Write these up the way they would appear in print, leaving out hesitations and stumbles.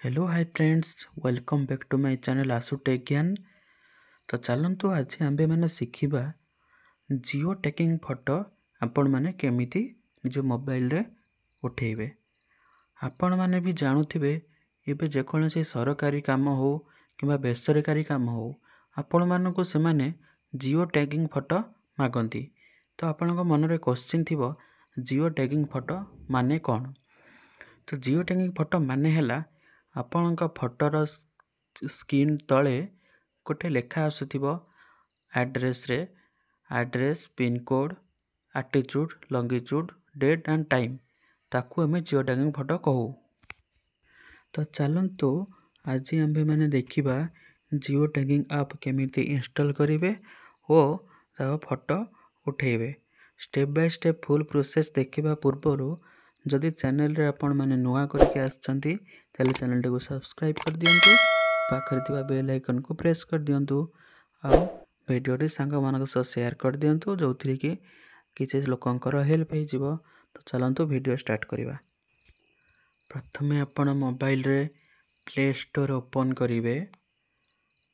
Hello hi friends welcome back to my channel Aasu tech Gyan. तो चलतु आज आंबे मैंने शिखा जियो टेकिंग फोटो आपण मैंने केमिति निज मोबाइल रे उठेबे। आपण मैंने भी जानुथिबे एबे जेकोसी सरकारी काम हो कि बेसरकारी काम हो आपण मानकु से माने जियो टैगिंग फोटो मागंती। तो आपण मन रे क्वेश्चन थिबो जियो टैगिंग फोटो माने कौन। तो जियो टैगिंग फोटो माने हैला आपण फोटोर स्क्रीन तले गोटे लेखा आसुथिबो address pincode latitude longitude date and time ताकू आम जियो टैगिंग फोटो कहू। तो चलतु आज आम मैंने देखा जियो टैगिंग आप केमिति इंस्टॉल करेंगे और फोटो उठेबे। Step by step full process देखा पूर्वर जदि चैनल रे आपण माने नुआ करके आछंती ताले चैनल को सब्सक्राइब कर दियंतु, पाखरे थिबा बेल आइकन को प्रेस कर दियंतु आ वीडियो टी सांग मानक सह शेयर कर दियंतु जोथि कि किछि लोकंकर हेल्प हो जिवो। तो चलंतु वीडियो स्टार्ट करिबा। प्रथमे आपण मोबाइल रे प्ले स्टोर ओपन करिवे।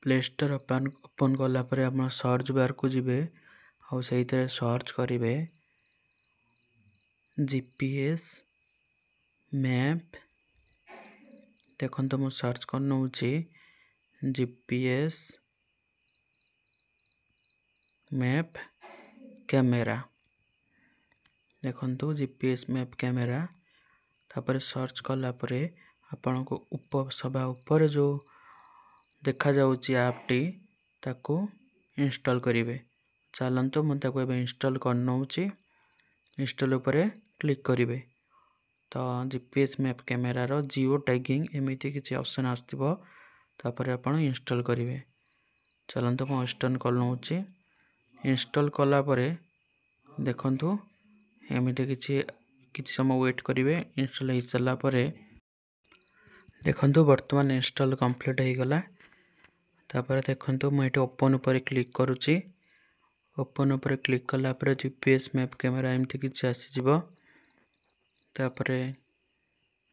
प्ले स्टोर ओपन कला परे आपण सर्च बार को जिवे और सेहितरे सर्च करिवे जीपीएस मैप। देखो मु सर्च कर नौची जीपीएस मैप कैमेरा। देखो जीपीएस मैप कैमेरा तापर सर्च कला परे आपण को सभा ऊपर जो देखा जाउची ऐप टी ताको इंस्टॉल करिवे। चलंतु मु ताको एबे इंस्टॉल कर नौची। इंस्टॉल ऊपर क्लिक करिवे तो जीपीएस मैप कैमेरा रो जियो टैगिंग एमिति किछि ऑप्शन आस्तिबो तापर आपण इंस्टॉल करिवे। चलंतु मु इंस्टॉल कर नौची। इंस्टॉल कला परे देखंतु एमिति किछि समय वेट करिवे। इंस्टॉल हो सारा परे देखंतु वर्तमान इंस्टॉल कंप्लीट हो गला। तापर देखंतु मु एटी ओपन ऊपर क्लिक करूची। ओपन ऊपर क्लिक कला परे जीपीएस मैप कैमेरा एमिति किछि आसी जिवो। तापर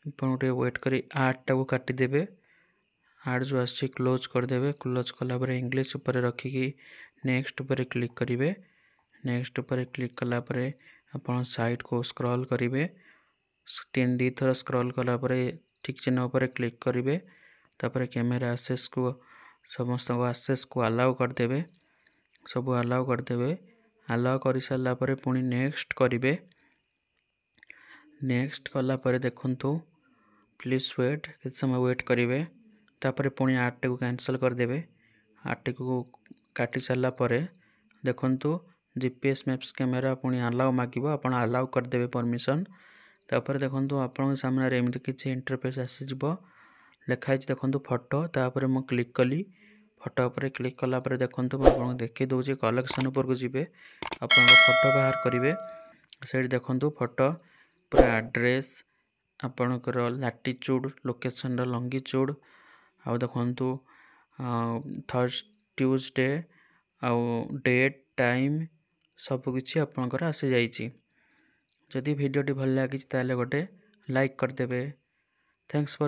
आपण उठे वेट करी आर्ट टाको काटी देबे। आर्ट जो आसी क्लोज कर देबे। क्लोज कला परे इंग्लिश ऊपर रखी कि नेक्स्ट ऊपर क्लिक करिवे। नेक्स्ट ऊपर क्लिक कला परे आपण साइड को स्क्रॉल करिवे। दी थर स्क्रॉल कला परे ठीक चिन्ह ऊपर क्लिक करिवे। तापर कैमरा एक्सेस को समस्त को एक्सेस को अलाउ कर देबे। सब अलाउ कर देबे। अलाउ कर सारा परे पुनी नेक्स्ट करिवे। नेक्स्ट कला परे देखंतु प्लीज वेट किछ समय वेट करिवे। तापर पुनी आर्ट को कैंसिल कर देबे। आर्ट को काटी सारा परे देखंतु जीपीएस मैप्स कैमेरा पुनी अलाउ मागिबो। आपण अलाउ कर देबे परमिशन। तापर देखंतु आपण सामने रे एमिति किछ इंटरफेस आसी जिवो। लेखा है देखंतु फोटो। तापर मु क्लिक कली। फोटो ऊपर क्लिक कला परे देखंतु मु आपण देखि दोची कलेक्शन ऊपर को जिवे। आपण फोटो बाहर करिवे। सेठी देखंतु फोटो पूरा एड्रेस आपणकर लैटिट्यूड लोकेशन लंगिट्यूड आउ देखंतु थर्स ट्यूसडे आउ डेट टाइम सब किछि आपणकर आसी जाइछि। जदि वीडियो टी भल लागि ताले गोटे लाइक कर देबे। Thanks for